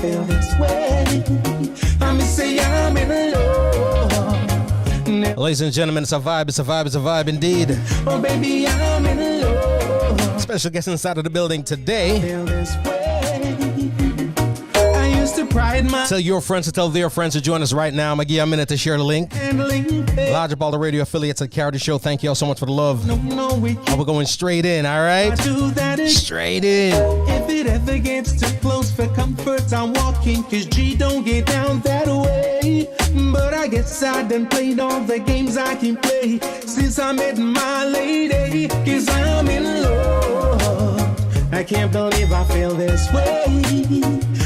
feel this way. I'm say I'm in love. Ladies and gentlemen, it's a vibe, it's a vibe, it's a vibe indeed. Oh baby, I'm in love. Special guest inside of the building today. Feel this way. I used to pride my. Tell your friends to tell their friends to join us right now. I'm going to give you a minute to share the link. Large up all the radio affiliates that carry the show. Thank you all so much for the love. We're going straight in, all right? Straight in. If it ever gets too close for comfort, I'm walking, cause G don't get down that way. But I guess I done played all the games I can play since I met my lady, cause I'm in love. I can't believe I feel this way.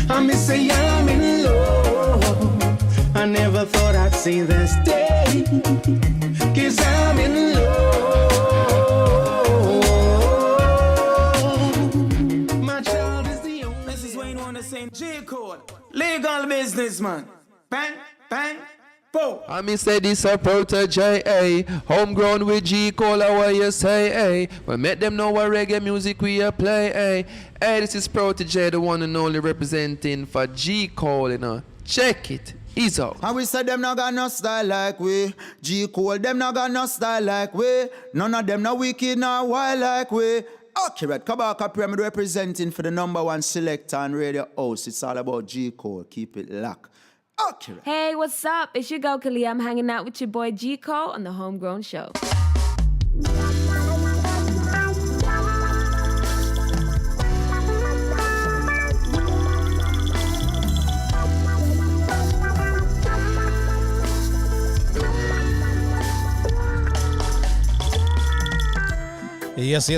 I'm say I'm in love. I never thought I'd see this day, cause I'm in love. My child is the only. This is Wayne on the same J code. Legal businessman. Bang, bang, boom. I me say this a protege, eh? Homegrown with G Cole, what you say, eh? We make them know what reggae music we a play, eh? Hey, this is Protege, the one and only representing for G Cole, you know. Check it. Ease out. And we said them not got no style like we. G Cole, them not got no style like we. None of them no wicked, no wild like we. Accurate. Kabaka Pyramid representing for the #1 selector and radio host. It's all about G Cole. Keep it locked. Accurate. Hey, what's up? It's your girl Kali. I'm hanging out with your boy G Cole on the Homegrown Show. Yes.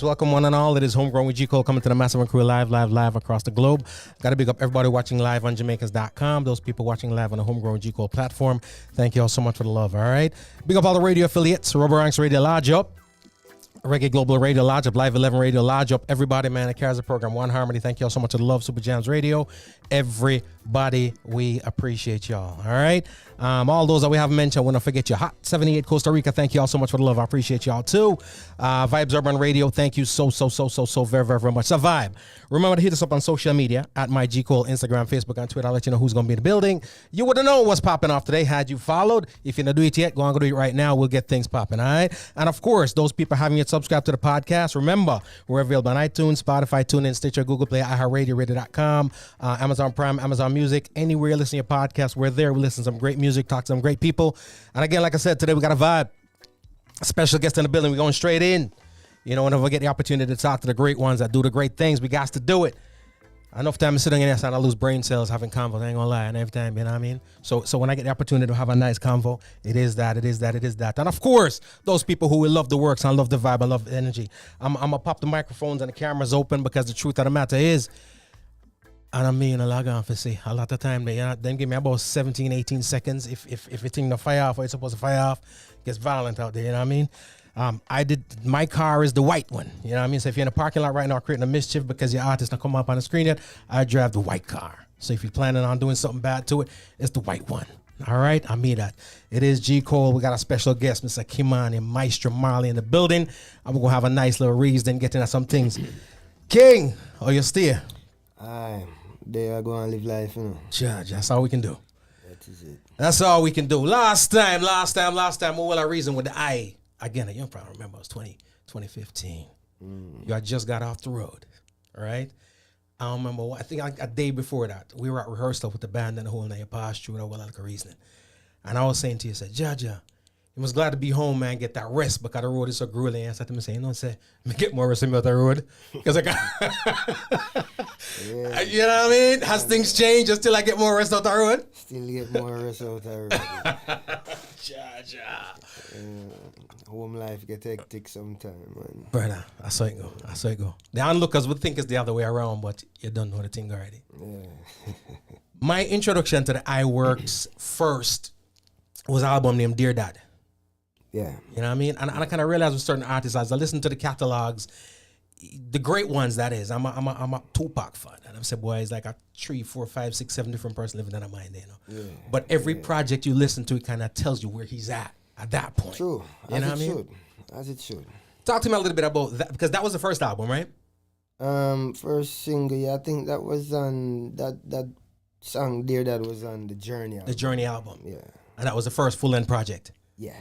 Welcome one and all. It is Homegrown with G Cole coming to the Massive and Crew live across the globe. Got to big up everybody watching live on Jamaicans.com. Those people watching live on the Homegrown G Cole platform. Thank you all so much for the love. All right. Big up all the radio affiliates. Rubber Ranks Radio Lodge up. Reggae Global Radio Lodge up. Live 11 Radio Lodge up. Everybody, man, that carries the program. One Harmony. Thank you all so much for the love. Super Jams Radio. Everybody, we appreciate y'all. All right. All those that we haven't mentioned, I want to forget you. Hot 78 Costa Rica. Thank you all so much for the love. I appreciate y'all too. Vibes Urban Radio. Thank you so very much. The Vibe. Remember to hit us up on social media at my G Cole, Instagram, Facebook, and Twitter. I'll let you know who's going to be in the building. You would have known what's popping off today had you followed. If you don't do it yet, go on, go do it right now. We'll get things popping. All right. And of course, those people having yet subscribed to the podcast, remember we're available on iTunes, Spotify, TuneIn, Stitcher, Google Play, iHeartRadio, Radio.com, Amazon Prime, Amazon Music. Anywhere you listen to your podcast, we're there. We listen to some great music, talk to some great people. And again, like I said, today we got a vibe. A special guest in the building. We're going straight in. You know, whenever we get the opportunity to talk to the great ones that do the great things, we got to do it. Enough time sitting in there and I lose brain cells having convo. I ain't gonna lie. And every time, you know what I mean? So when I get the opportunity to have a nice convo, it is that. And of course, those people who will love the works and love the vibe and love the energy. I'm gonna pop the microphones and the cameras open because the truth of the matter is, and I mean, I log on for see a lot of time. Then give me about 17, 18 seconds. If it thing to fire off or it's supposed to fire off, it gets violent out there, you know what I mean? My car is the white one, you know what I mean? So if you're in a parking lot right now creating a mischief because your artist not come up on the screen yet, I drive the white car. So if you're planning on doing something bad to it, it's the white one. All right, I mean that. It is G Cole. We got a special guest, Mr. Kimani and Maestro Marley in the building. I'm going to have a nice little reason, get into some things. King, or you still? Aye, they are going to live life, you know. Judge, that's all we can do. That is it. That's all we can do. Last time, what will I reason with the I? Again, you probably remember it was 2015. You had just got off the road, all right? I don't remember. I think a day before that, we were at rehearsal with the band and the whole night. You passed through that well like a reasoning. And I was saying to you, I said, Jaja, you was glad to be home, man, get that rest because the road is so grueling. And I said to him, you know, say, get more rest about the road. Because I got, yeah. You know what I mean? Has things changed until I get more rest out the road? Still get more rest out the road. Jaja. Home life get hectic sometime, man. Brother, I saw it go. The onlookers would think it's the other way around, but you don't know the thing already. Yeah. My introduction to the iWorks first was an album named Dear Dad. Yeah. You know what I mean? And I kind of realized with certain artists, as I listen to the catalogs, the great ones, that is, I'm a Tupac fan. And I said, boy, it's like a 3, 4, 5, 6, 7 different person living in a mind, you know. Yeah. But every project you listen to, it kind of tells you where he's at that point. True. You know what I mean? As it should. Talk to me a little bit about that, because that was the first album, right? First single, yeah, I think that was on that song there that was on the Journey album. The Journey album. Yeah. And that was the first full-length project. Yeah.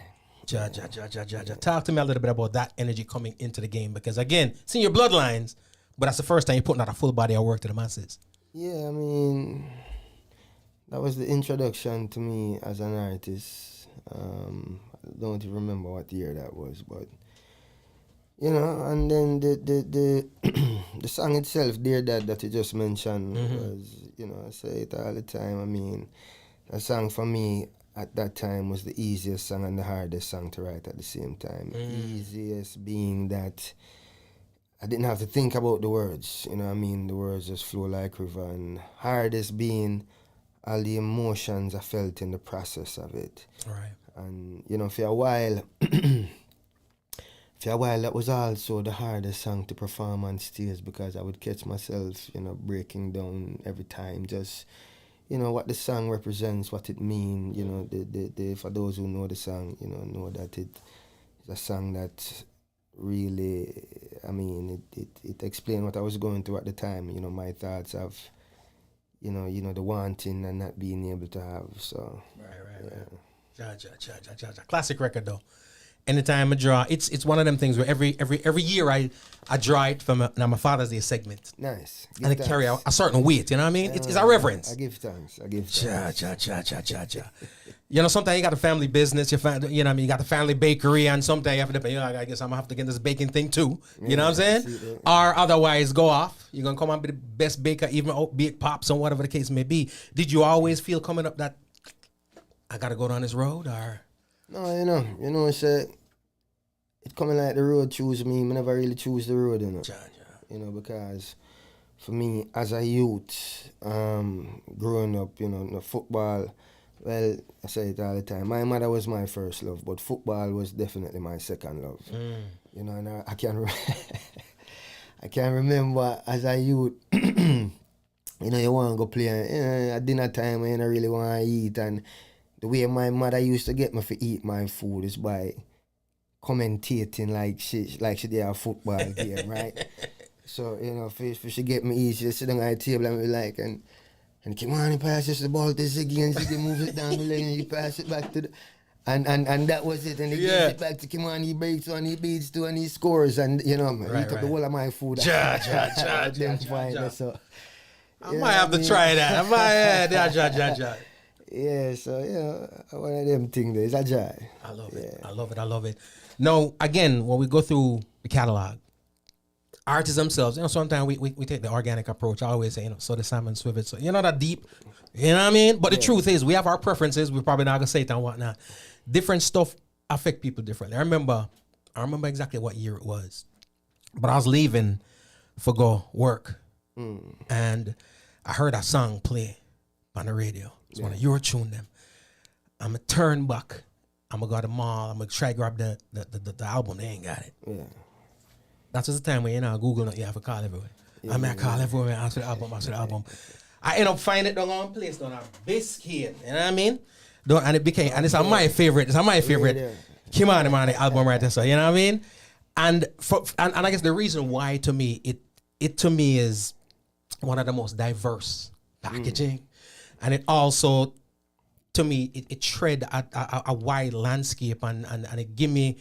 Ja. Talk to me a little bit about that energy coming into the game, because again, it's in your bloodlines, but that's the first time you're putting out a full body of work to the masses. Yeah, I mean, that was the introduction to me as an artist. I don't even remember what year that was, but you know, and then the the song itself, Dear Dad, that you just mentioned, was, you know, I say it all the time. I mean, a song for me at that time was the easiest song and the hardest song to write at the same time. Easiest being that I didn't have to think about the words, you know what I mean? The words just flow like river. And hardest being all the emotions I felt in the process of it. All right. And, you know, for a while, that was also the hardest song to perform on stage, because I would catch myself, you know, breaking down every time, just, you know, what the song represents, what it means, you know, the for those who know the song, you know that it's a song that really, I mean, it explained what I was going through at the time, you know, my thoughts of, you know, the wanting and not being able to have, so. Right. Ja. Classic record though. Anytime I draw, it's one of them things where every year I draw it from my Father's Day segment. Nice. And it carry a certain weight, you know what I mean? It's a reverence. I give thanks. Ja. You know, sometimes you got a family business, you know what I mean? You got the family bakery, and sometimes you have to, you know, I guess I'm gonna have to get this baking thing too. You know what I'm saying? Or otherwise go off. You're gonna come out be the best baker, even be it pops or whatever the case may be. Did you always feel coming up that I gotta go down this road, or? No, you know, it coming like the road choose me. I never really choose the road, you know. Ja. You know, because for me, as a youth, growing up, you know, football, well, I say it all the time. My mother was my first love, but football was definitely my second love. You know, and I can I can remember as a youth, you know, you want to go play at dinner time when you don't really want to eat, and the way my mother used to get me to eat my food is by commentating like she did a football game, right? So, you know, if she get me eat, she sit down at the table and be like, and come on, he passes the ball to Ziggy, and Ziggy moves it down the lane, and he pass it back to the... And that was it, and he gives it back to Kimani, he breaks one, he beats two, and he scores, and, you know, he took the whole of my food. Ja. So, I might have to try that. I might, ja. Yeah, so, yeah, one of them things there. It's a joy. I love it. No, again, when we go through the catalog, artists themselves, you know, sometimes we take the organic approach. I always say, you know, so the salmon swivel, so you're not that deep, you know what I mean? But the truth is, we have our preferences. We're probably not gonna say it and whatnot. Different stuff affect people differently. I remember exactly what year it was, but I was leaving for go work, and I heard a song play on the radio. It's one of your tune them. I'm gonna turn back. I'm gonna go to the mall. I'm gonna try to grab the album. They ain't got it. Yeah. That's just the time when you know Google, you have to call everywhere. I call everywhere, ask for the album. I end up finding it on place on a biscuit. You know what I mean? And it became, and it's my favorite. It's my favorite. Kimani Man album right there. So you know what I mean? And I guess the reason why to me it to me is one of the most diverse packaging, and it also to me it tread a wide landscape and it give me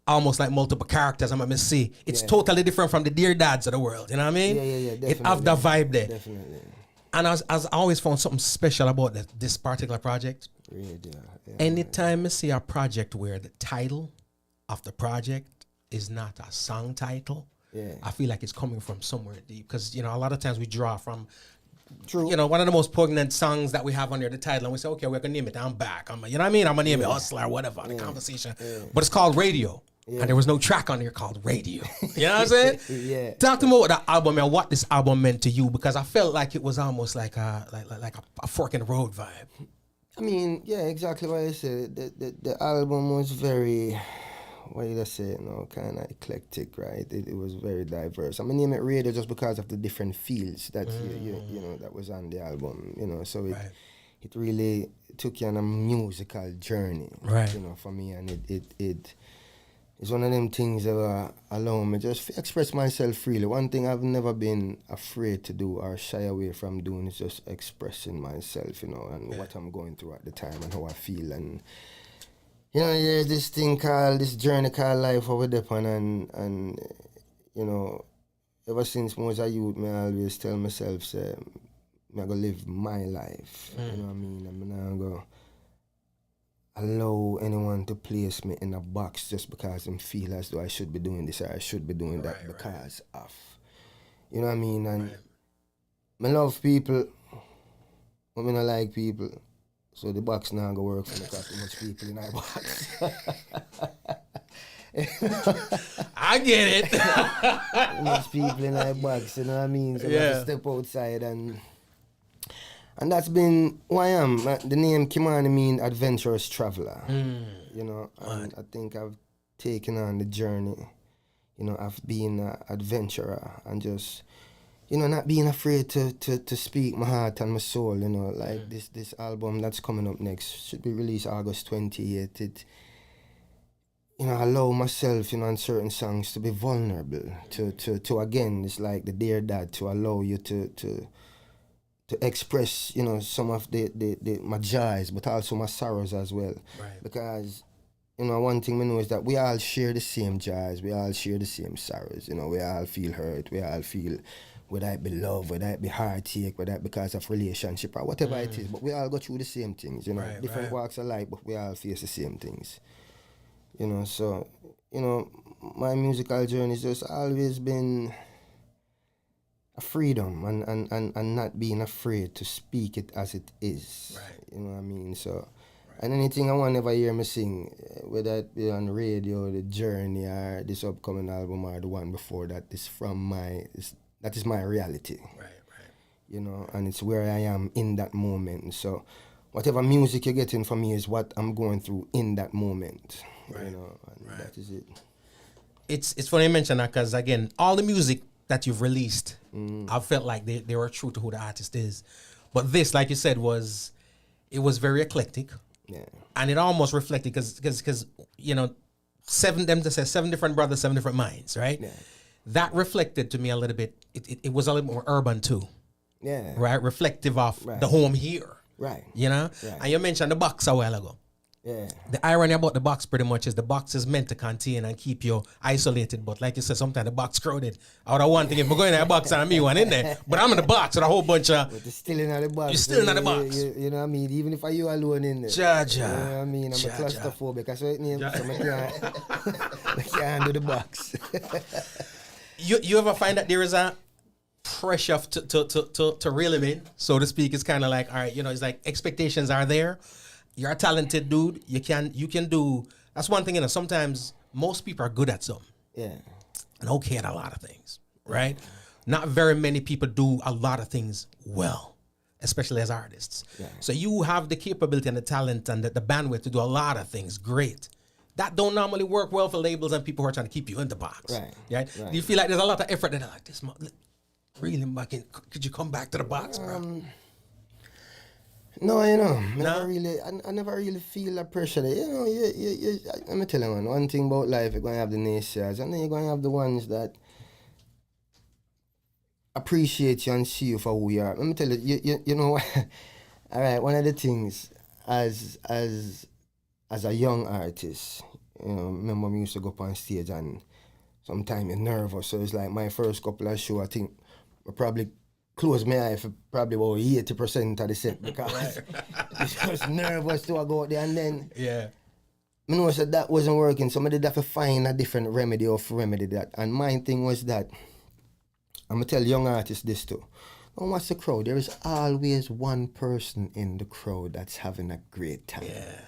almost like multiple characters. I'm gonna see. It's totally different from the Dear Dads of the world. You know what I mean? Yeah, definitely. It have the vibe there. Definitely. And I always found something special about this particular project. Really, yeah. Anytime I see a project where the title of the project is not a song title, I feel like it's coming from somewhere deep. Because, you know, a lot of times we draw from, you know, one of the most poignant songs that we have under the title, and we say, okay, we're going to name it I'm Back. You know what I mean? I'm going to name it Hustler or whatever, the conversation. But it's called Radio. And there was no track on there called Radio. You know what I'm saying? Talk to me about the album and what this album meant to you, because I felt like it was almost like a fork in the road vibe. I mean, yeah, exactly what I said. The album was very, what did I say, kind of eclectic, right? It was very diverse. I'm going to name it Radio just because of the different feels that, you know, that was on the album, you know. So it really took you on a musical journey, you know, for me. And it it's one of them things that allow me just to express myself freely. One thing I've never been afraid to do or shy away from doing is just expressing myself, and what I'm going through at the time and how I feel. And, there's this journey called life over there, and ever since I was a youth, I always tell myself, say, I'm going to live my life. You know what I mean? I'm not going to allow anyone to place me in a box just because I feel as though I should be doing this or I should be doing that because of. You know what I mean? And I love people, but I don't like people. So the box now go work for me because too much people in our box. I get it. Too much people in our box, you know what I mean? So I have to step outside and that's been who I am. The name Kimani means adventurous traveler. And I think I've taken on the journey, of being an adventurer and just, not being afraid to speak my heart and my soul, like this album that's coming up next should be released August 28th. It, allow myself, on certain songs to be vulnerable, to again, it's like the Dear Dad, to allow you to express, some of my joys, but also my sorrows as well. Right. Because, one thing we know is that we all share the same joys, we all share the same sorrows, we all feel hurt, we all feel, whether it be love, whether it be heartache, whether it because of relationship or whatever it is, but we all go through the same things, different walks of life, but we all face the same things. So, my musical journey has just always been a freedom and not being afraid to speak it as it is. Right. You know what I mean? So, and anything I want ever hear me sing, whether it be on the radio, the journey, or this upcoming album, or the one before that, that is my reality. Right. And it's where I am in that moment. So, whatever music you're getting from me is what I'm going through in that moment. Right. And that is it. It's funny you mention that because, again, all the music that you've released, I felt like they were true to who the artist is. But this, like you said, was very eclectic. Yeah. And it almost reflected because seven different brothers, 7 different minds, right? Yeah. That reflected to me a little bit. It was a little more urban too. Yeah. Right? Reflective of the home here. Right. Right. And you mentioned the box a while ago. Yeah. The irony about the box pretty much is the box is meant to contain and keep you isolated, but like you said, sometimes the box crowded. I would have one thing if we're going in a box and I'm me one in there, but I'm in the box with a whole bunch of. But you're still in the box. You're still in the box. You know what I mean? Even if you alone in there. Jaja. You know what I mean? I'm a claustrophobic. That's what it means. So I can't do the box. You ever find that there is a pressure to reel him in, so to speak? It's kind of like, all right, it's like expectations are there. You're a talented dude. You can do. That's one thing. Sometimes most people are good at something. Yeah. And okay at a lot of things, right? Not very many people do a lot of things well, especially as artists. Yeah. So you have the capability and the talent and the bandwidth to do a lot of things great. That don't normally work well for labels and people who are trying to keep you in the box. Right. Do you feel like there's a lot of effort that are like this? Reel him back in. Could you come back to the box, bro? No, I never really feel that pressure. Let me tell you, man, one thing about life, you're going to have the naysayers, and then you're going to have the ones that appreciate you and see you for who you are. Let me tell you, you know what? All right, one of the things as a young artist, remember we used to go up on stage and sometimes you're nervous. So it's like my first couple of shows, I think I probably close my eye for probably about 80% of the set because I was nervous to go out there, and then I know that wasn't working, so I did have to find a different remedy or remedy that. And my thing was that I'm gonna tell young artists this too. Don't watch the crowd. There is always one person in the crowd that's having a great time. Yeah.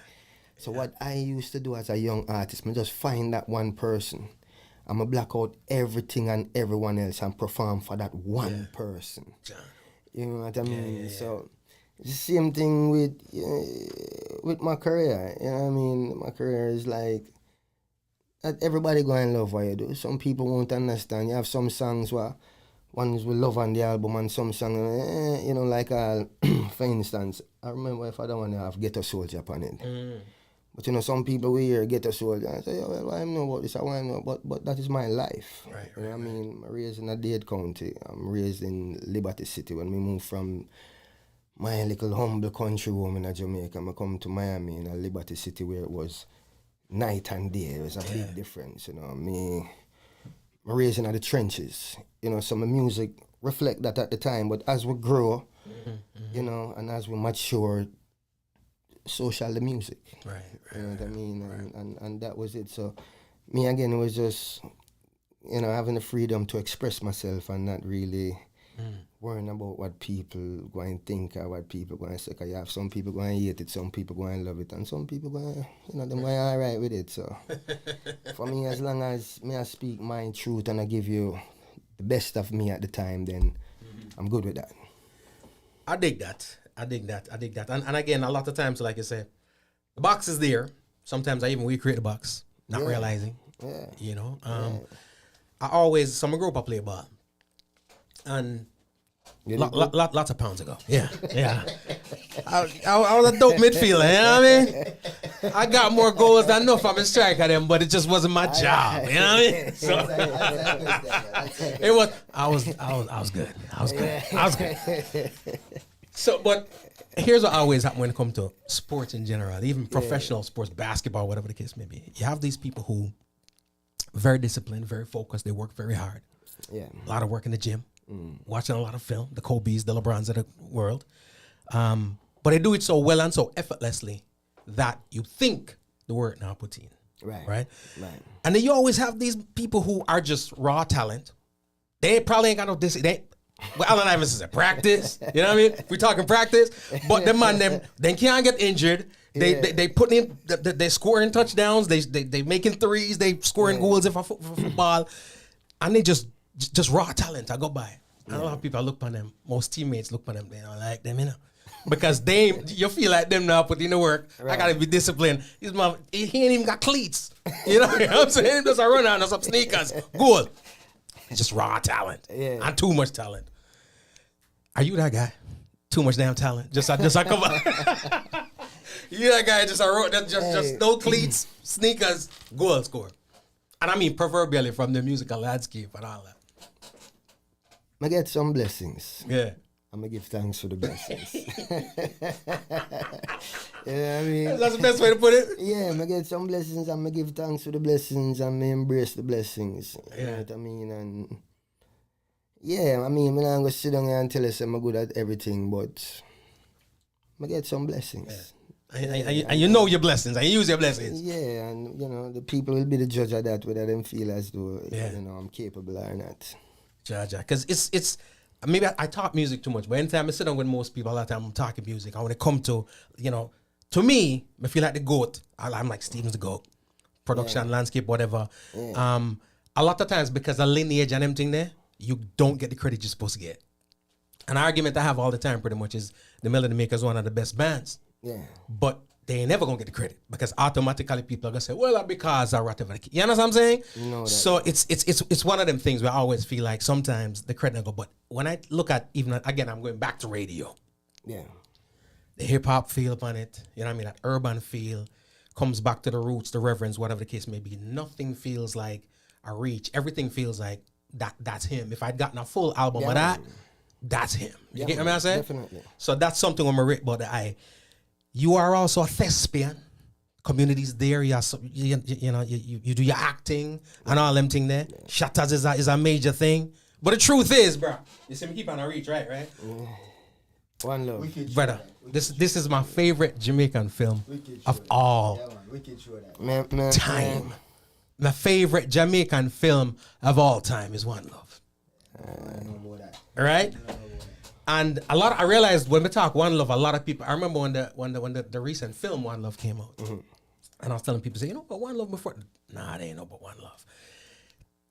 So what I used to do as a young artist, I just find that one person. I'm going to block out everything and everyone else and perform for that one person. You know what I mean? Yeah. So it's the same thing with my career. You know what I mean? My career is like, not everybody going to love what you do. Some people won't understand. You have some songs where ones will love on the album and some songs, like, for instance, I remember if I don't want to have Ghetto Soldier upon it. But you know, some people we hear get a soldier and say, oh, well, I know about this, I want to know, but that is my life. Right, you know right, what I mean? I'm raised in a Dade County. I'm raised in Liberty City. When we moved from my little humble country home in Jamaica, I come to Miami in a Liberty City where it was night and day. It was a big difference, you know. I'm raised in the trenches. You know, some of the music reflect that at the time, but as we grow, you know, and as we mature, so shall the music. Right. You know what I mean? And that was it. So me again, it was just, you know, having the freedom to express myself and not really worrying about what people going to think or what people going to say. Cause you have some people going to hate it, some people going to love it, and some people going to, you know, them going all right with it. So for me, as long as me I speak my truth and I give you the best of me at the time, then I'm good with that. I dig that. And again, a lot of times, like you said, the box is there. Sometimes I even recreate the box, not realizing. Yeah. You know, I always, so I grew up, I play ball. And lots of pounds ago. Yeah. I was a dope midfielder, you know what I mean? I got more goals than enough from a striker them, but it just wasn't my job. You know what I mean? So it was I was good. So but here's what always happens when it comes to sports in general, even professional sports, basketball, whatever the case may be. You have these people who very disciplined, very focused, they work very hard. Yeah. A lot of work in the gym. Watching a lot of film, the Kobe's, the LeBrons of the world. But they do it so well and so effortlessly that you think the work now put in. Right. And then you always have these people who are just raw talent. They probably ain't got no well, Allen Iverson said practice. You know what I mean? We're talking practice. But them can't get injured. They put in, they scoring touchdowns. They making threes. They scoring goals for football. And they just raw talent. I go by. And a lot of people look on them. Most teammates look on them. They don't like them, you know. Because you feel like them now put in the work. Right. I gotta be disciplined. He ain't even got cleats. You know what I'm saying? Just a run out of some sneakers. Good. Just raw talent. Yeah. And too much talent. Are you that guy? Too much damn talent. Just come on. You that guy just no cleats, sneakers, goal score. And I mean proverbially from the musical landscape and all that. I get some blessings. Yeah. I'm going to give thanks for the blessings. You know what I mean? That's the best way to put it? Yeah, I get some blessings. I'm going to give thanks for the blessings and I embrace the blessings. Yeah. You know what I mean? And yeah, I mean, I'm not going to sit down here and tell you I'm good at everything, but I get some blessings. Yeah. And you know your blessings, and you use your blessings. Yeah, and you know, the people will be the judge of that, whether them feel as though, you know, I'm capable or not. Because it's maybe I talk music too much, but anytime I sit down with most people, a lot of time I'm talking music. And when it come to, you know, to me, I feel like the GOAT. I'm like Steven's the GOAT. Production, landscape, whatever. Yeah. A lot of times because of lineage and everything there, you don't get the credit you're supposed to get. An argument I have all the time pretty much is the Melody Makers one of the best bands. Yeah. But they ain't never gonna get the credit because automatically people are gonna say, well, because or whatever. You know what I'm saying? No, so it's one of them things where I always feel like sometimes the credit go, but when I look at even again, I'm going back to radio. Yeah. The hip hop feel upon it, you know what I mean? That urban feel comes back to the roots, the reverence, whatever the case may be. Nothing feels like a reach. Everything feels like that's him. If I'd gotten a full album of that, that's him. You get what I'm saying? Definitely. So that's something I'm rate about the You are also a thespian. Communities there, you do your acting and all them thing there. Shatters is a major thing. But the truth is, bro, you see me keep on a reach, right? One Love. Brother, this is my favorite Jamaican film of all time. My favorite Jamaican film of all time is One Love. All right? And I realized when we talk One Love, a lot of people, I remember when the recent film One Love came out. Mm-hmm. And I was telling people, say, you know about One Love before? Nah, they ain't know about One Love.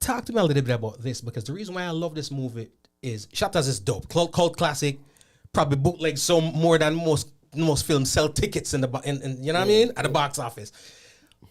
Talk to me a little bit about this, because the reason why I love this movie is Shatters is dope. Cult classic, probably bootleg so more than most films sell tickets in you know what I mean? At the box office.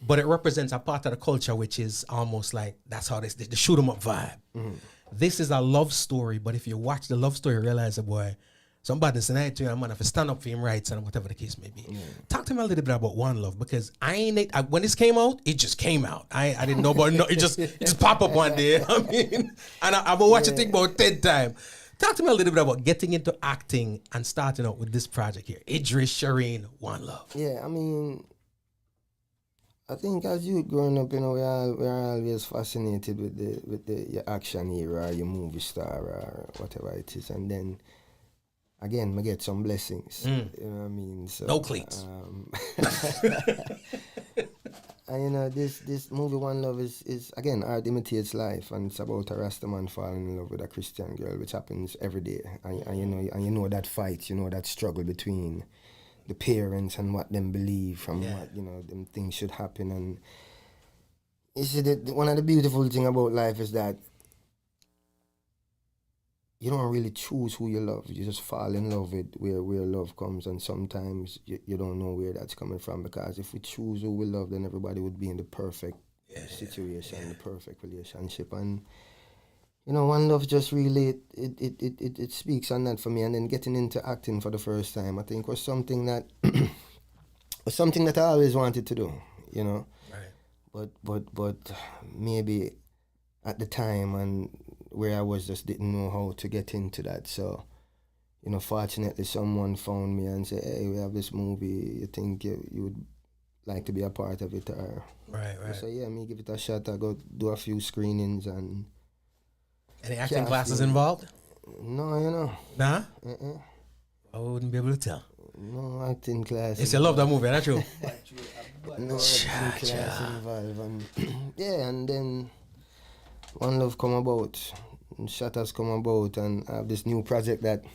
But it represents a part of the culture which is almost like, that's how the shoot 'em up vibe. Mm-hmm. This is a love story, but if you watch the love story, you realize that, boy, some badness tonight to him, man, if I stand up for him rights and whatever the case may be. Talk to me a little bit about One Love, because when this came out, it just came out. I didn't know about it just pop up one day. I mean, and I will watch it think about 10 times. Talk to me a little bit about getting into acting and starting out with this project here. Idris, Shireen, One Love. Yeah, I mean, I think as youth growing up, we're always fascinated with your action hero or your movie star or whatever it is, and then again, we get some blessings. You know what I mean? So, no cleats. And this movie One Love is again, art imitates life, and it's about a Rasta man falling in love with a Christian girl, which happens every day. And you know that fight, that struggle between the parents and what them believe from what them things should happen. And you see that one of the beautiful thing about life is that you don't really choose who you love. You just fall in love with where love comes, and sometimes you don't know where that's coming from, because if we choose who we love, then everybody would be in the perfect situation, the perfect relationship. And One Love just really it speaks on that for me. And then getting into acting for the first time, I think was something that I always wanted to do, Right. But maybe at the time and where I was just didn't know how to get into that. So, fortunately someone found me and said, hey, we have this movie, you think you would like to be a part of it? Or Right. So yeah, me give it a shot. I go do a few screenings and... Any acting classes involved? No, Nah? I wouldn't be able to tell. No acting class. Yes, I love that movie, that's true. No acting class involved. And and then One Love come about, and Shatters come about, and I have this new project that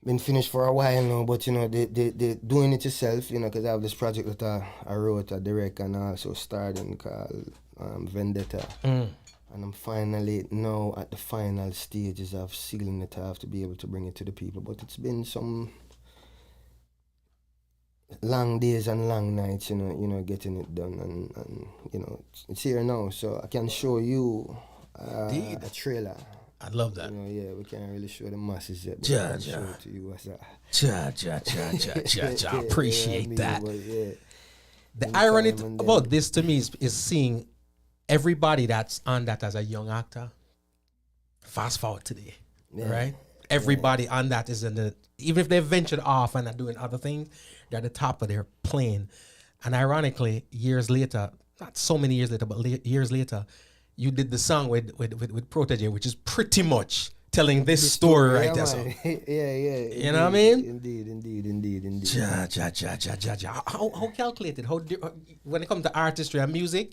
been finished for a while now, but they doing it yourself, because I have this project that I wrote, I direct, and I also starred in called Vendetta. And I'm finally now at the final stages of sealing it off to be able to bring it to the people. But it's been some long days and long nights, getting it done, and it's here now, so I can show you a trailer. I love that. We can't really show the masses yet, but I can show it to you as a... I appreciate that. The In irony time and about then- this to me is seeing everybody that's on that as a young actor. Fast forward today, right? Everybody on that is even if they've ventured off and are doing other things, they're at the top of their plane. And ironically, years later, not so many years later, but years later, you did the song with Protege, which is pretty much telling this story right there. So. You know what I mean? Indeed. Ja. How calculated? When it comes to artistry and music,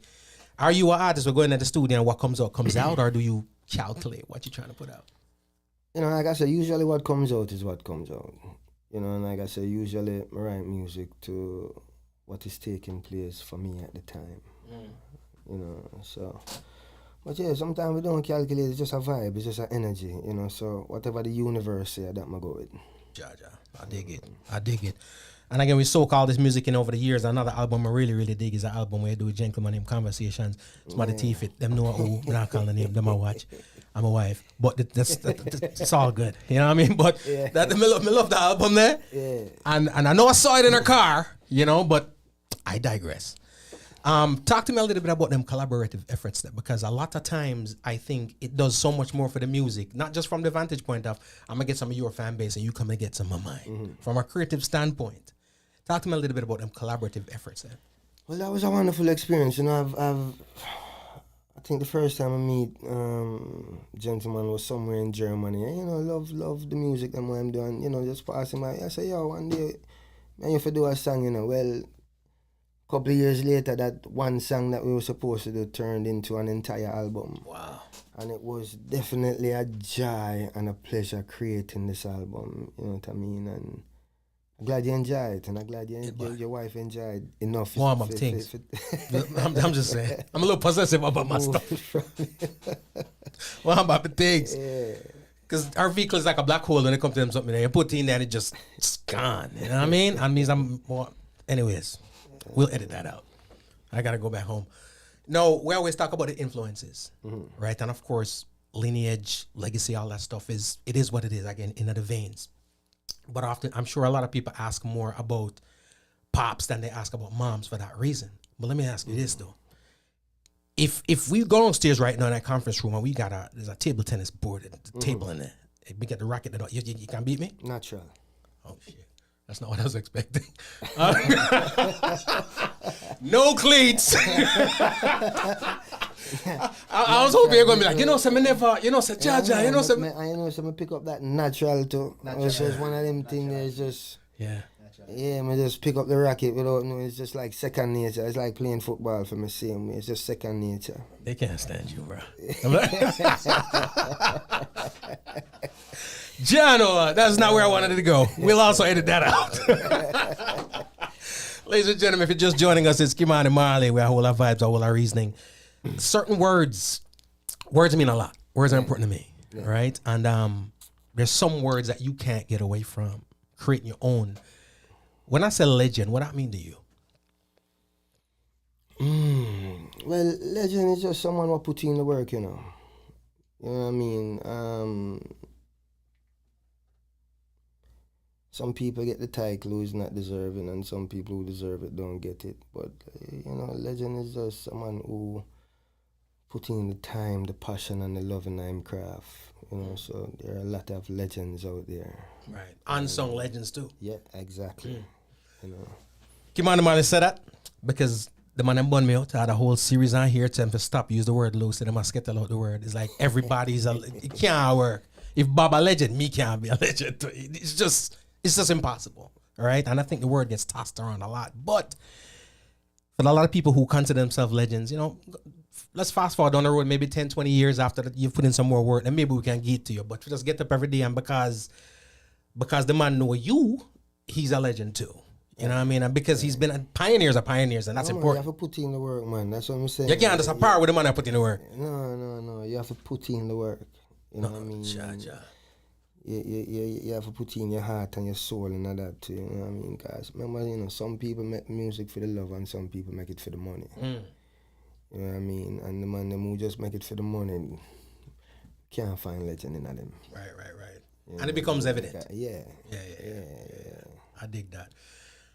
are you an artist? We're going to the studio and what comes out, or do you calculate what you're trying to put out? Like I said, usually what comes out is what comes out. And like I said, usually I write music to what is taking place for me at the time. So... But yeah, sometimes we don't calculate, it's just a vibe, it's just an energy, so whatever the universe say, that I go with. Ja. I dig it. And again, we so-called this music in over the years. Another album I really, really dig is an album where I do a gentleman named Conversations. Somebody teeth it, them know who, we're not calling the name, them I watch. I'm a wife. But it's all good, you know what I mean? But me love the album there. Yeah. And I know I saw it in her car, but I digress. Talk to me a little bit about them collaborative efforts there, because a lot of times I think it does so much more for the music, not just from the vantage point of I'm gonna get some of your fan base and you come and get some of mine. From a creative standpoint, talk to me a little bit about them collaborative efforts there. Well, that was a wonderful experience. I think the first time I meet gentleman was somewhere in Germany. Love the music that I'm doing. Just passing by. I say, yo, one day, man, you have to do a song. Well. Couple of years later, that one song that we were supposed to do turned into an entire album. Wow. And it was definitely a joy and a pleasure creating this album, you know what I mean? And I'm glad you enjoyed it, and I'm glad your wife enjoyed enough. Warm up things. I'm just saying. I'm a little possessive about my stuff. Warm up things. Yeah. Because our vehicle is like a black hole when it comes to them something there. You put it in there and it's gone. You know what I mean? And means I'm more... Anyways. We'll edit that out. I got to go back home. No, we always talk about the influences, right? And of course, lineage, legacy, all that stuff it is what it is, again, in the veins. But often, I'm sure a lot of people ask more about pops than they ask about moms for that reason. But let me ask you this, though. If we go downstairs right now in that conference room and there's a table tennis board, the table in there, we get the racket, you can beat me? Natural. Oh, shit. That's not what I was expecting. No cleats. I was hoping you're going to be like, some never, say, Jaja, some. I pick up that natural too. It's just one of them things that's just. Yeah. Yeah, I just pick up the racket without, it's just like second nature. It's like playing football for me, same way. It's just second nature. They can't stand you, bro. Jano, that's not where I wanted to go. We'll also edit that out. Ladies and gentlemen, if you're just joining us, it's Kimani and Marley. We hold our vibes, our reasoning. Certain words mean a lot. Words are important to me, right? And there's some words that you can't get away from. Creating your own. When I say legend, what that mean to you? Well, legend is just someone who put in the work, You know what I mean? Some people get the title who's not deserving, and some people who deserve it don't get it. But, legend is just someone who put in the time, the passion, and the love in their craft. So there are a lot of legends out there. Right. Unsung legends, too. Yeah, exactly. Kimani Marley said that because the man that bun me out had a whole series on here telling to stop, use the word loose, and they must get out the word. It's like it can't work. If Bob a legend, me can't be a legend too. It's just impossible. All right. And I think the word gets tossed around a lot. But for a lot of people who consider themselves legends, let's fast forward down the road, maybe 10, 20 years after that, you've put in some more work, and maybe we can get to you. But we just get up every day, and because the man know you, he's a legend too. You know what I mean? And because he's been pioneers, and that's important. You have to put in the work, man. That's what I'm saying. You can't just apart with the man that put in the work. No. You have to put in the work. You know what I mean? Jaja. You have to put in your heart and your soul and all that too. You know what I mean? Guys, remember, some people make music for the love and some people make it for the money. You know what I mean? And the man who just make it for the money can't find legend in them. Right. And it becomes evident. Yeah. I dig that.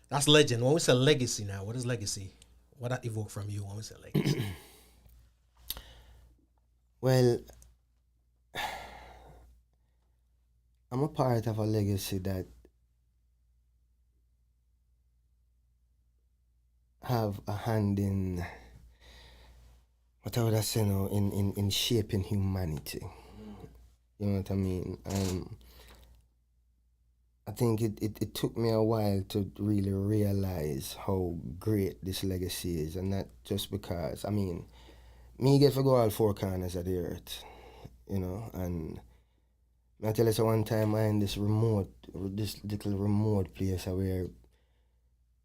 That's legend. When we say legacy now, what is legacy? What that evoke from you when we say legacy? Well, I'm a part of a legacy that have a hand in, what I would say now, in shaping humanity. You know what I mean? I think it took me a while to really realize how great this legacy is, and not just because, me get to go all four corners of the earth, and I tell you, so one time I in this little remote place where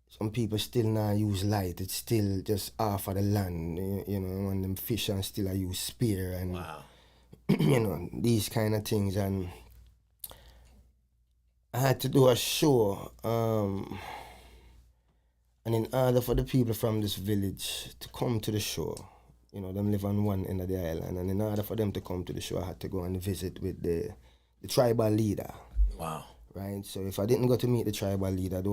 some people still not use light. It's still just half of the land, and them fish and still I use spear and, wow. These kind of things. And I had to do a show, and in order for the people from this village to come to the show, them live on one end of the island, and in order for them to come to the show, I had to go and visit with the tribal leader. Wow. Right? So if I didn't go to meet the tribal leader,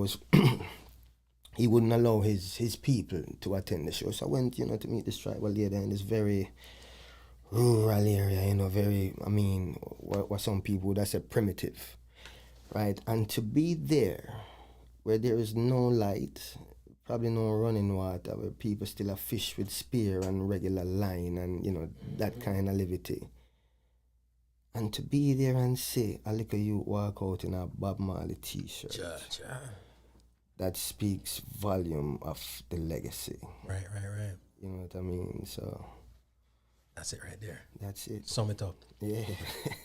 he wouldn't allow his people to attend the show. So I went, to meet this tribal leader in this very rural area, what some people would have said primitive. Right? And to be there, where there is no light, probably no running water, where people still have fish with spear and regular line and, that kind of liberty. And to be there and say, a little you walk out in a Bob Marley t-shirt. That speaks volume of the legacy. Right. You know what I mean? So that's it right there. That's it. Sum it up. Yeah.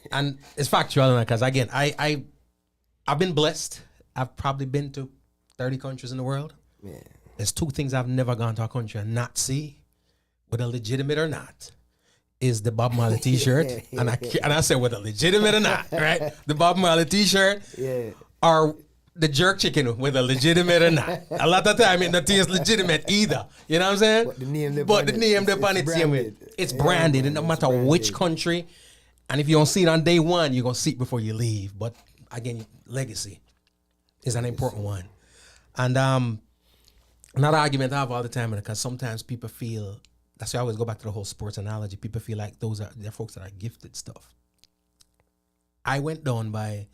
And it's factual, because again, I've been blessed. I've probably been to 30 countries in the world. Yeah. There's two things I've never gone to a country and not see, whether legitimate or not, is the Bob Marley t-shirt. And I said whether legitimate or not, right? The Bob Marley t-shirt. Yeah. Or the jerk chicken, whether legitimate or not. A lot of time it not is legitimate either. You know what I'm saying? But the name on it, same way. It's branded. And no matter which country, And if you don't see it on day one, you're going to see it before you leave. But again, legacy is an important one. And another argument I have all the time, because sometimes people feel, that's why I always go back to the whole sports analogy. People feel like they're folks that are gifted stuff. I went down by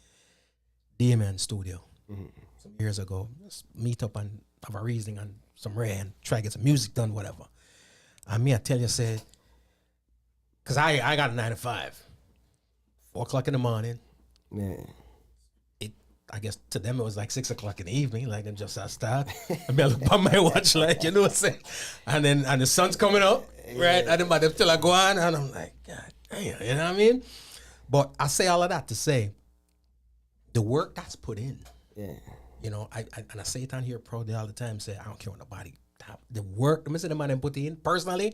DMN studio some years ago, just meet up and have a reasoning on some ray and try to get some music done, whatever. And me, I tell you, say, because I got a 9 to 5. 4 o'clock in the morning. Yeah. I guess to them it was like 6 o'clock in the evening, like them just start. And I look on my watch, like, you know what I'm saying? And the sun's coming up, right? And then by them till I go on, and I'm like, God damn, you know what I mean? But I say all of that to say, the work that's put in, you know, I say it on here proudly all the time, say, I don't care what nobody, the work, the man put in, personally,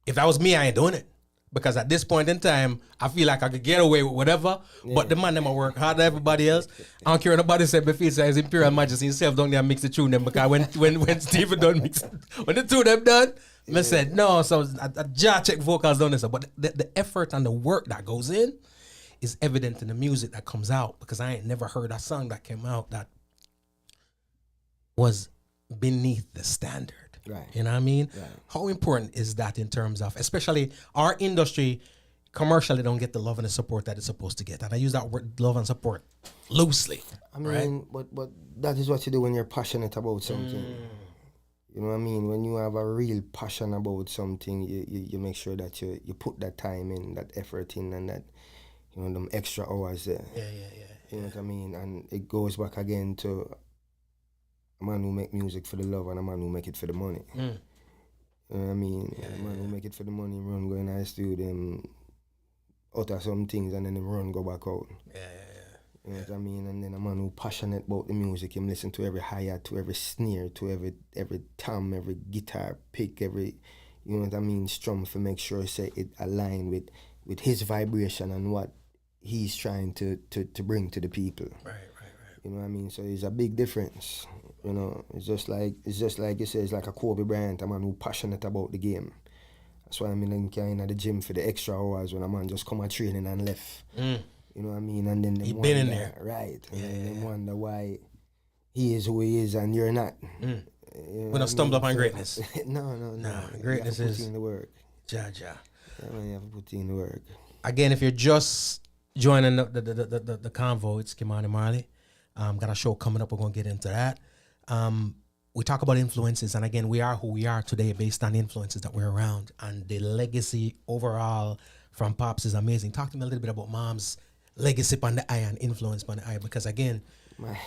if that was me, I ain't doing it. Because at this point in time, I feel like I could get away with whatever, but the man them a work harder than everybody else. I don't care what nobody said before, say his Imperial Majesty himself don't there mix the tune them, because when Stephen done mix it, when the two of them done, I said, no, so I just check vocals done this, but the effort and the work that goes in is evident in the music that comes out, because I ain't never heard a song that came out that was beneath the standard. Right. You know what I mean? Right. How important is that in terms of, especially our industry, commercially don't get the love and the support that it's supposed to get. And I use that word love and support loosely. I mean, right? but that is what you do when you're passionate about something. You know what I mean? When you have a real passion about something, you make sure that you put that time in, that effort in, and that, you know, them extra hours there. Yeah. You know what I mean? And it goes back again to a man who make music for the love and a man who make it for the money. You know what I mean? A man who make it for the money, run, go in the studio, and utter some things, and then him run, go back out. You know what I mean? And then a man who passionate about the music, him listen to every hi-hat, to every snare, to every tom, every guitar pick, every, you know what I mean, strum, for make sure say it align with his vibration and what he's trying to bring to the people. Right. You know what I mean? So it's a big difference. You know, it's just like you say, it's like a Kobe Bryant, a man who passionate about the game. That's why I'm in the gym for the extra hours when a man just come and training and left. You know what I mean? And then he been in there. Right. And then they wonder why he is who he is and you're not. You know we don't stumble upon greatness. No. Greatness you have to is put in the work. Ja. Yeah, man, you have to put in the work. Again, if you're just joining the convo, it's Kimani Marley. Got a show coming up. We're going to get into that. We talk about influences, and again, we are who we are today based on the influences that we're around, and the legacy overall from Pops is amazing. Talk to me a little bit about Mom's legacy on the eye and influence on the eye, because again,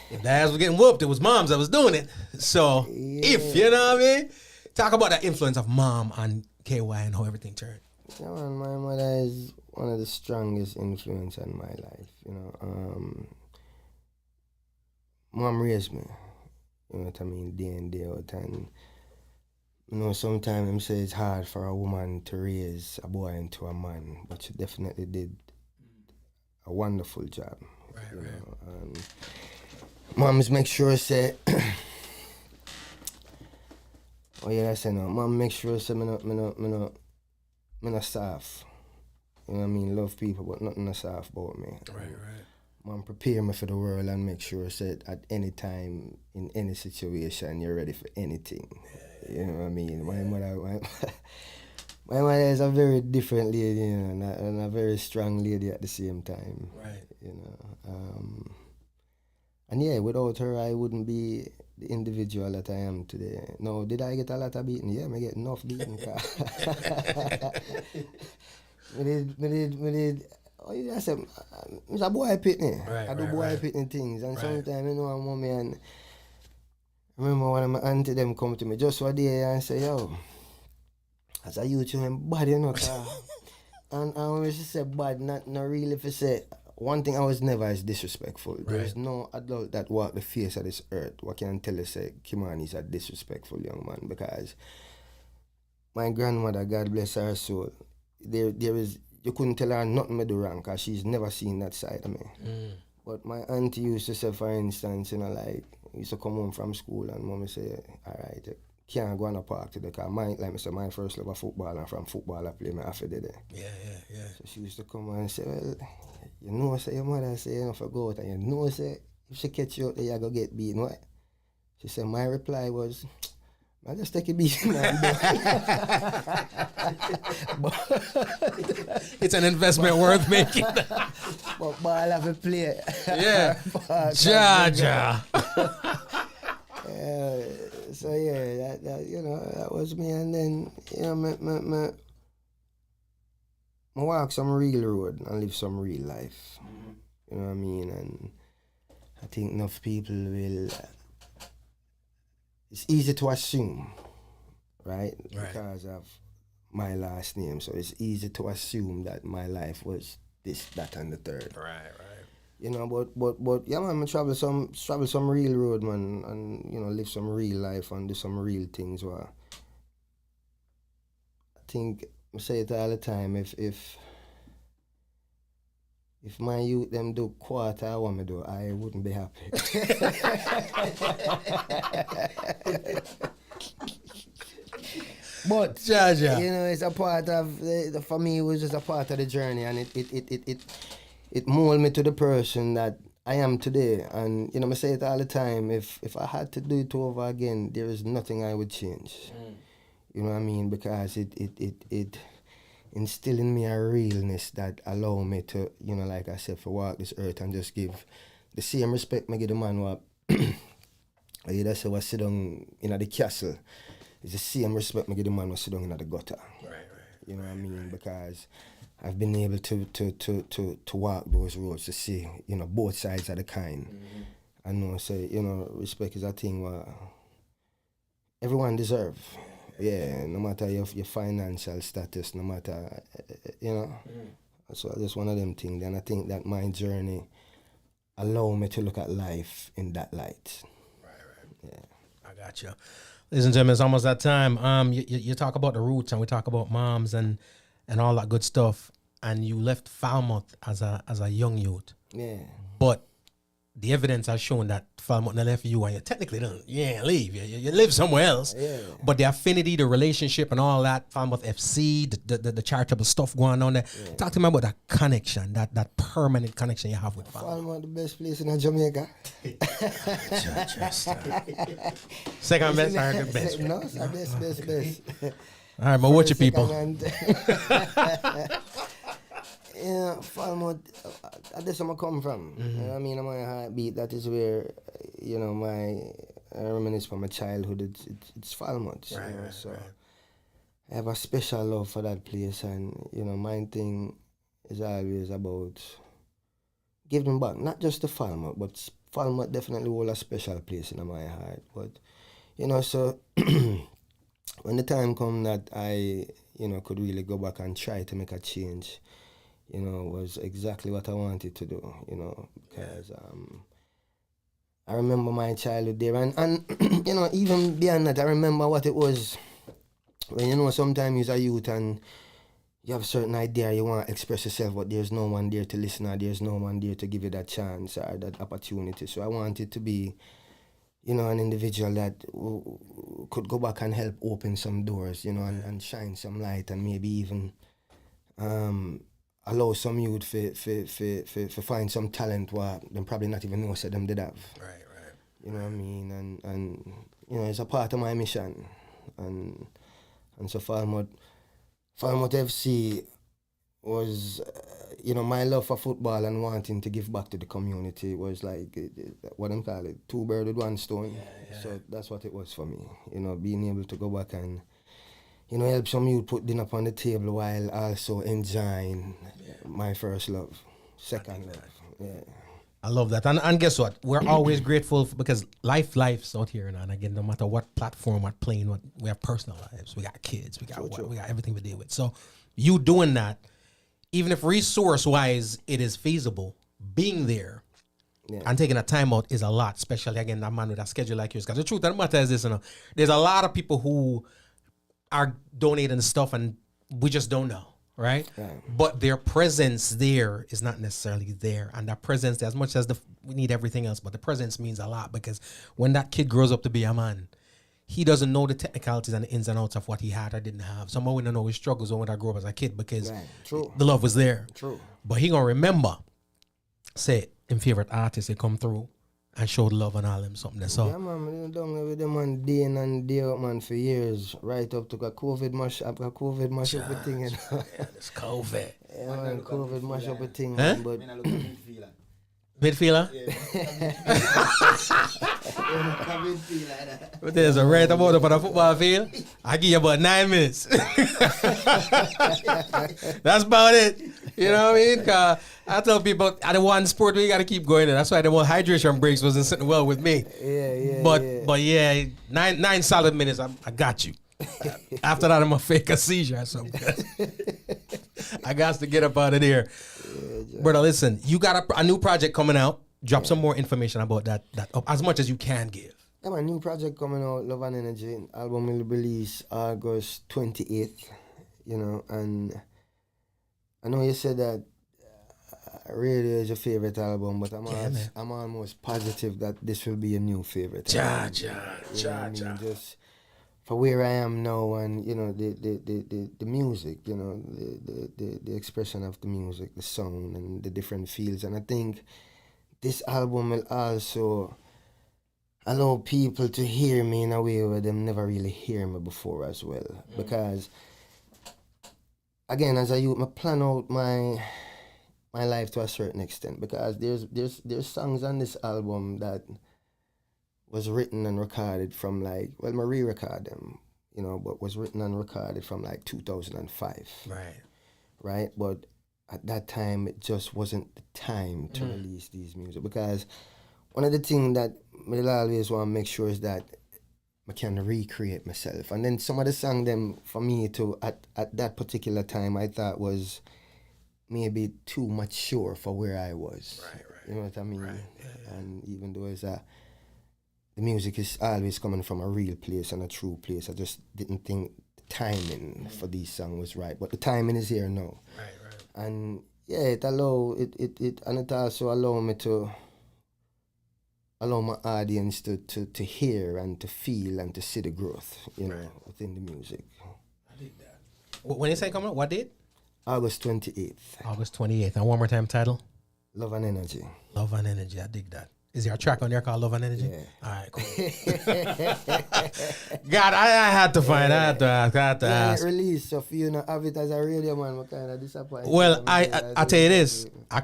if the ass was getting whooped, it was Mom's that was doing it. So if, you know what I mean, talk about that influence of Mom on KY and how everything turned. Yeah, man, my mother is one of the strongest influence in my life, you know. Mom raised me, you know what I mean, day in, day out. And, you know, sometimes them say it's hard for a woman to raise a boy into a man, but she definitely did a wonderful job. Right. Know. Moms make sure say, I say no. Mom make sure say me not soft. You know what I mean? Love people, but nothing is soft about me. Right. Mom prepare me for the world and make sure that at any time, in any situation, you're ready for anything. You know what I mean? My mother is a very different lady, you know, and a very strong lady at the same time. Right. You know. And yeah, without her, I wouldn't be the individual that I am today. No, did I get a lot of beating? Yeah, I get enough beating. Me did. I said, I'm a boy pitney. I do boy pitney things. And sometimes, you know, I'm mommy, and I remember one of my auntie them come to me just one day and say, yo, as a youth, you're bad, you know. And when she said bad, not really for say, one thing I was never is disrespectful. There's no adult that walk the face of this earth what can tell us say, Kimani is a disrespectful young man, because my grandmother, God bless her soul, there is, you couldn't tell her nothing me do wrong because she's never seen that side of me. But my auntie used to say, for instance, you know, like, used to come home from school and mommy say, all right, you can't go on a park today because my first love of football, and from football I play my half a day there. Yeah. So she used to come and say, well, you know, say your mother say you know for go out, and you know, say if she catch you out there, you go get beaten, what? She said, my reply was, I just take a beating. It's an investment worth making. But ball have a play. Yeah. Jaja. So yeah, that you know, that was me. And then, you know, me walk some real road and live some real life. You know what I mean? And I think enough people will. It's easy to assume, right? Because of my last name, so it's easy to assume that my life was this, that, and the third. Right. You know, but yeah, man, I travel some real road, man, and you know, live some real life and do some real things. Where I think I say it all the time. If my youth them do quarter I want me do, I wouldn't be happy. But Jaja. you know, it's a part of for me. It was just a part of the journey, and it molded me to the person that I am today. And you know, I say it all the time. If I had to do it over again, there is nothing I would change. You know what I mean? Because it instill in me a realness that allow me to, you know, like I said, for walk this earth and just give the same respect me give the man what I say was sit down in the castle. It's the same respect me give the man was sit down in the gutter. Right. You know what I mean? Because I've been able to walk those roads to see, you know, both sides of the kind. I know, say, you know, respect is a thing where everyone deserves. Yeah, no matter your financial status, no matter, you know. So that's one of them things. And I think that my journey allowed me to look at life in that light. Right. Yeah. I got you. Ladies and gentlemen, it's almost that time. You talk about the roots and we talk about moms and all that good stuff. And you left Falmouth as a young youth. Yeah. But the evidence has shown that Falmouth left you and you technically ain't leave. You live somewhere else. Yeah. But the affinity, the relationship and all that, Falmouth FC, the charitable stuff going on there. Yeah. Talk to me about that connection, that permanent connection you have with Falmouth. Falmouth, the best place in Jamaica. Second best, third best. No, it's the best. All right, but what your people? Yeah, Falmouth, that's where I come from. You know what I mean? On my heartbeat, that is where, you know, I reminisce from my childhood. It's Falmouth. Right, you know? right, So right. I have a special love for that place, and, you know, my thing is always about giving back, not just to Falmouth, but Falmouth definitely hold a special place in my heart. But, you know, so when the time come that I, you know, could really go back and try to make a change, you know, was exactly what I wanted to do, you know, because I remember my childhood there, and you know, even beyond that, I remember what it was when, you know, sometimes you're a youth and you have a certain idea, you want to express yourself, but there's no one there to listen, or there's no one there to give you that chance or that opportunity. So I wanted to be, you know, an individual that could go back and help open some doors, you know, and shine some light, and maybe even allow some youth for find some talent where they probably not even know them did have. Right. You know what I mean? And you know, it's a part of my mission. And so Falmouth FC was, you know, my love for football and wanting to give back to the community was like, what I'm calling it, two birds with one stone. Yeah. So that's what it was for me. You know, being able to go back and, you know, help some youth put dinner on the table while also enjoying my first love, second love. Yeah. I love that. And guess what? We're always grateful because life's out here. And again, no matter what platform, what plane, we have personal lives. We got kids. We got everything we deal with. So you doing that, even if resource-wise it is feasible, being there and taking a time out is a lot, especially, again, that man with a schedule like yours. Because the truth of the matter is this, you know, there's a lot of people who are donating stuff and we just don't know, right? But their presence there is not necessarily there. And that presence, as much as we need everything else, but the presence means a lot, because when that kid grows up to be a man, he doesn't know the technicalities and the ins and outs of what he had or didn't have. Someone wouldn't know his struggles when I grew up as a kid because the love was there. True. But he gonna remember, say, him favorite artists, they come through and showed love and all them something that's all. Yeah, man, I done with them man day in and day out, man, for years. Right up to a COVID mash up a thing. You know? Yeah, it's COVID. Yeah, man, COVID mash up a thing, Huh? man, but Midfielder? But there's a red about for the football field. I give you about 9 minutes. That's about it. You know what I mean? 'Cause I tell people, at the one sport we gotta keep going in. That's why the one hydration breaks wasn't sitting well with me. But yeah, nine solid minutes. I got you. After that, I'm gonna fake a seizure or something. I got to get up out of there. Brother, listen, you got a new project coming out. Drop some more information about that as much as you can give. Yeah, my new project coming out, Love and Energy. Album will release August 28th, you know, and I know you said that Radio is your favorite album, but I'm almost positive that this will be your new favorite album. Just for where I am now, and you know the music, you know the expression of the music, the sound, and the different feels, and I think this album will also allow people to hear me in a way where them never really hear me before as well. Because again, as a youth, I plan out my life to a certain extent, because there's songs on this album that was written and recorded from I re-record them, you know, but was written and recorded from 2005. Right? But at that time, it just wasn't the time to release these music, because one of the things that I always want to make sure is that I can recreate myself. And then some of the songs them for me to at that particular time I thought was maybe too mature for where I was. Right. You know what I mean? Right. Yeah. And even though the music is always coming from a real place and a true place, I just didn't think the timing for these songs was right. But the timing is here now. Right. And yeah, it also allow me to allow my audience to hear and to feel and to see the growth, you know, within the music. I dig that. When you say coming up, what date? August 28th. August 28th. And one more time, title? Love and Energy. Love and Energy. I dig that. Is there a track on there called Love and Energy? Yeah. All right, cool. God, I had to find. I had to ask. Release, so if you know have it as a radio man, I'm kind of disappointed. Well, I tell you this. I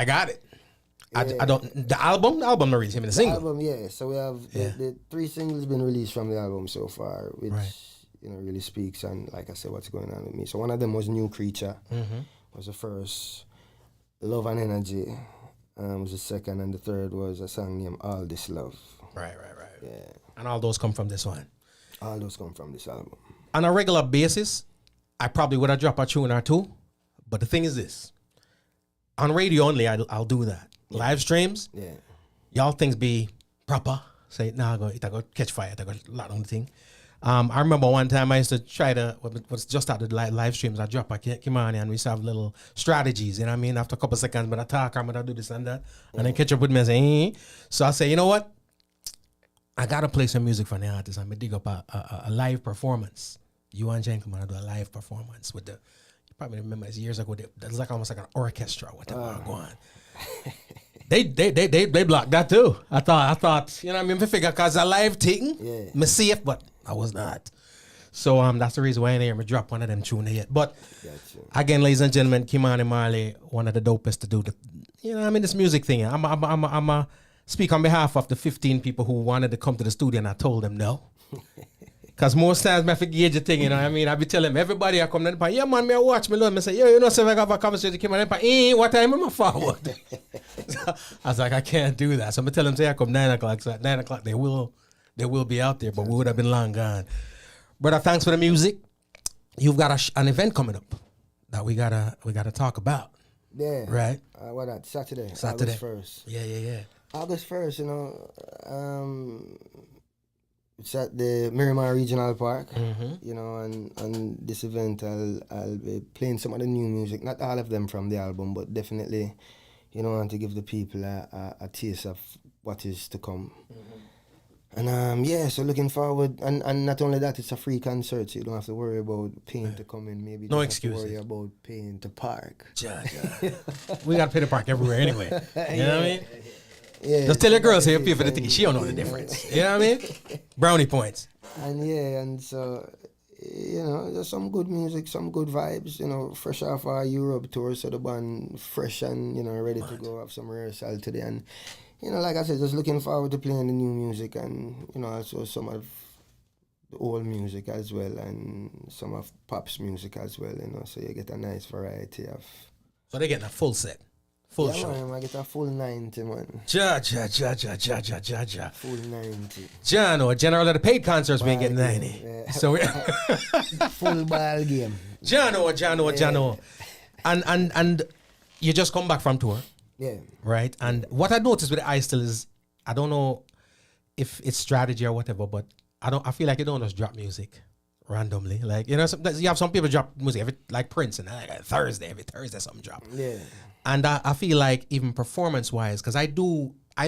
got it. Yeah. I don't. The album not released. Him in the single. Album, yeah. So we have the 3 singles been released from the album so far, which you know really speaks and, like I said, what's going on with me. So one of them was New Creature, was the first. Love and Energy was the second, and the third was a song named All This Love. Right. Yeah. And all those come from this one. All those come from this album. On a regular basis, I probably would have dropped a tune or two, but the thing is this: on radio only, I'll do that. Live streams, y'all things be proper. Say, nah, it go catch fire. I go lot on the thing. I remember one time I used to try to, was just started live streams. I drop a Kimani and we used to have little strategies, you know what I mean? After a couple of seconds, but I talk, I'm going to do this and that. And then catch up with me and say, So I say, you know what? I got to play some music for the artist. I'm going to dig up a live performance. You and Jen come on, do a live performance with you probably remember this years ago, there's like almost like an orchestra, whatever going. They blocked that too. I thought, you know what I mean? I figure because a live thing, me safe, but I was not. So that's the reason why I ain't me drop one of them tune yet. But again, ladies and gentlemen, Kimani Marley, one of the dopest to do the, you know what I mean, this music thing. I'm a speak on behalf of the 15 people who wanted to come to the studio, and I told them no. Because most times I forget the thing, you know what I mean? I be telling them, everybody I come to the party, yeah man, me I watch me, love me, say, yo, you know, so if I have a conversation with Kimani, what time am I forward? So I was like, I can't do that. So I'm tell them, say I come 9 o'clock, so at 9 o'clock they will be out there, but we would have been long gone. Brother, thanks for the music. You've got an event coming up that we gotta talk about. Yeah. Right? What that? Saturday. August 1st. Yeah. August 1st, you know, it's at the Miramar Regional Park, you know, and this event I'll be playing some of the new music, not all of them from the album, but definitely, you know, I want to give the people a taste of what is to come. And yeah, so looking forward, and not only that, it's a free concert, so you don't have to worry about paying to come in. Maybe No just have to excuses. worry about paying to park. We got to pay the park everywhere anyway. You know what I mean? Yeah, Just tell your girl, say you that's pay for the it, ticket. She don't know the difference. You know what I mean? Brownie points. And yeah, and so, you know, there's some good music, some good vibes, you know, fresh off our Europe tour, so the band fresh and, you know, ready to go have some rehearsal today. And, you know, like I said, just looking forward to playing the new music and, you know, also some of the old music as well and some of Pop's music as well, you know, so you get a nice variety of... So they're getting a full set. Full yeah, show. man, I get a full 90, man. Ja. Full 90. John, general of the paid concerts we ain't getting Ball 90. game, yeah. So we Full ball game. John. And you just come back from tour, Yeah. right? And what I noticed with the I Still is, I don't know if it's strategy or whatever, but I feel like you don't just drop music randomly. Like, you know, sometimes you have some people drop music like Prince and every Thursday something drop. Yeah. And I feel like even performance-wise, because I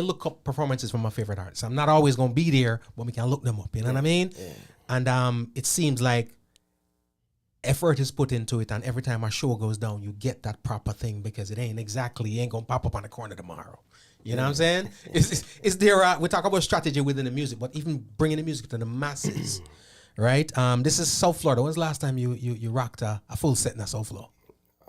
look up performances from my favorite artists. I'm not always going to be there, but we can look them up, you know what I mean? Yeah. And it seems like effort is put into it, and every time our show goes down, you get that proper thing because it ain't going to pop up on the corner tomorrow. You know what I'm saying? Is there, we talk about strategy within the music, but even bringing the music to the masses, right? This is South Florida. When's the last time you rocked a full set in a South Florida?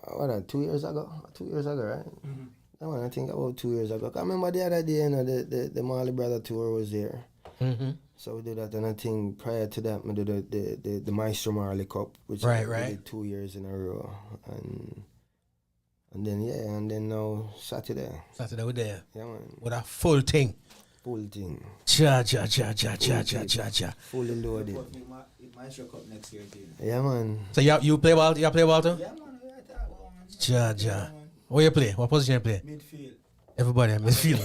What, 2 years ago? 2 years ago, right? Mm-hmm. I think about 2 years ago. I remember the other day, you know, the Marley Brother tour was there. Mm-hmm. So we did that, and I think prior to that, we did the Maestro Marley Cup, which we did 2 years in a row. And then now Saturday. Saturday we're there. Yeah, man. With a full thing. Full thing. Cha. Fully loaded. Maestro Cup next year, too. Yeah, man. So you play ball? You play ball too? Yeah, man. Cha. Where you play? What position you play? Midfield. Everybody at midfield.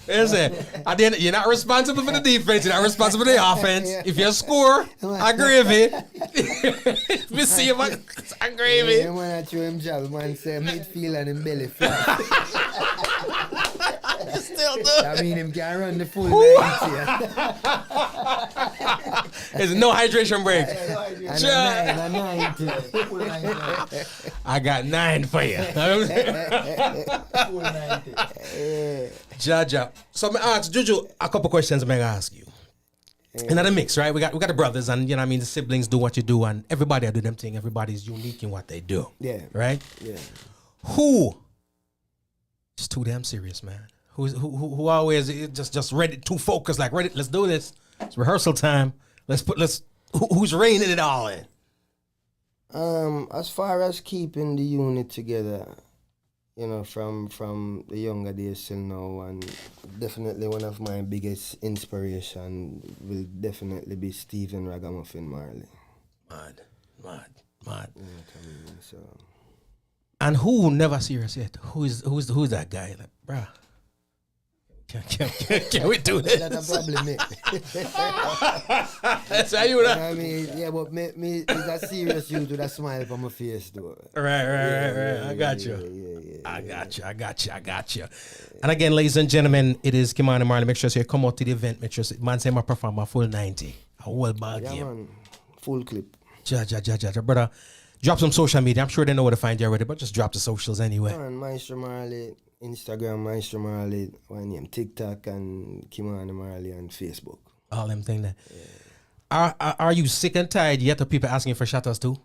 Listen, at the end, you're not responsible for the defense. You're not responsible for the offense. If you score, I gravy. If you see him, I gravy. Yeah, man, I threw him job. Man say midfield and him belly flat. Still do. I mean, him can run the full 90. There's no hydration break. And a 90. I got 9 for you. Jaja. So I ask Juju a couple questions I'm gonna ask you. Another mix, right? We got the brothers, and you know what I mean, the siblings do what you do, and everybody do them thing. Everybody's unique in what they do. Yeah. Right? Yeah. Who is too damn serious, man? Who always just ready to focus, like ready, let's do this. It's rehearsal time. Who's reining it all in? As far as keeping the unit together, you know, from the younger days till now, and definitely one of my biggest inspiration will definitely be Stephen Ragamuffin Marley. Mad. You know what I mean? So. And who never serious yet? Who's that guy? Like, bruh. Can we do this? That's a problem, mate. That's how you know. I mean, yeah, but me is a serious youth with a smile on my face, though. Right. I got you. Yeah. I got you. And again, ladies and gentlemen, it is Kimani Marley. Make sure you come out to the event. Make sure man say I perform a full 90. A whole ball Yeah, game. man. Full clip. Ja. Brother, drop some social media. I'm sure they know where to find you already, but just drop the socials anyway. Man, Maestro Marley, Instagram, Maestro Marley, my name, TikTok, and Kimani Marley on Facebook. All them things there. Yeah. Are you sick and tired yet of people asking for shout-outs too?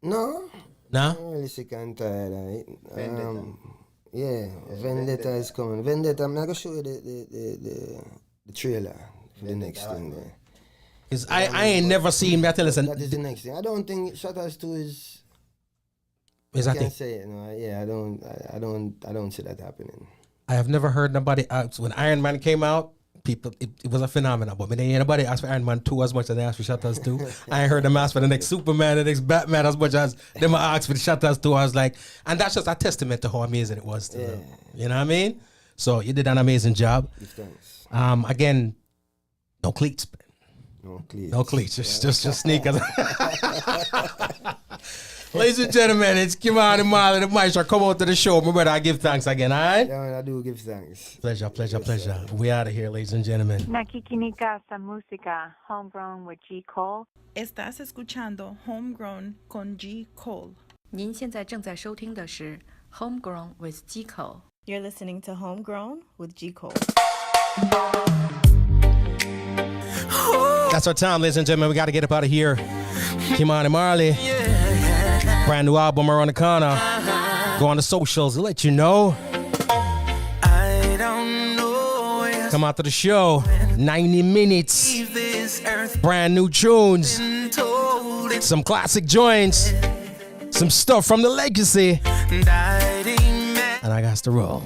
No. Nah? I'm really sick and tired. Yeah, Vendetta is coming. Vendetta, I'm going to show you the trailer for the next thing there. Because I ain't never seen me. I tell you, That is the next thing. I don't think Shoutouts 2 is... Is I that can't thing? say it. No, yeah, I don't see that happening. I have never heard nobody ask when Iron Man came out. People, it was a phenomenon. But when ain't nobody asked for Iron Man 2 as much as they asked for Shoutouts 2. I ain't heard them ask for the next Superman, the next Batman as much as them asked for the Shoutouts 2. I was like, and that's just a testament to how amazing it was to them. You know what I mean? So you did an amazing job. Thanks. Again, no cleats. No cleats. No cleats. Just sneakers. Ladies and gentlemen, it's Kimani and Marley, the maestro. Come out to the show. My brother, I give thanks again, all right? Yeah, man, I do give thanks. Pleasure. We out of here, ladies and gentlemen. Nakikinika sa música, Homegrown with G. Cole. Estás escuchando Homegrown con G. Cole. 您现在正在收听的是 Homegrown with G. Cole. You're listening to Homegrown with G. Cole. That's our time, ladies and gentlemen. We got to get up out of here. Kimani and Marley. Brand new album around the corner. Go on the socials. I'll let you know. I don't know. Come out to the show. 90 minutes. Brand new tunes. Some classic joints. Some stuff from the legacy. And I got to roll.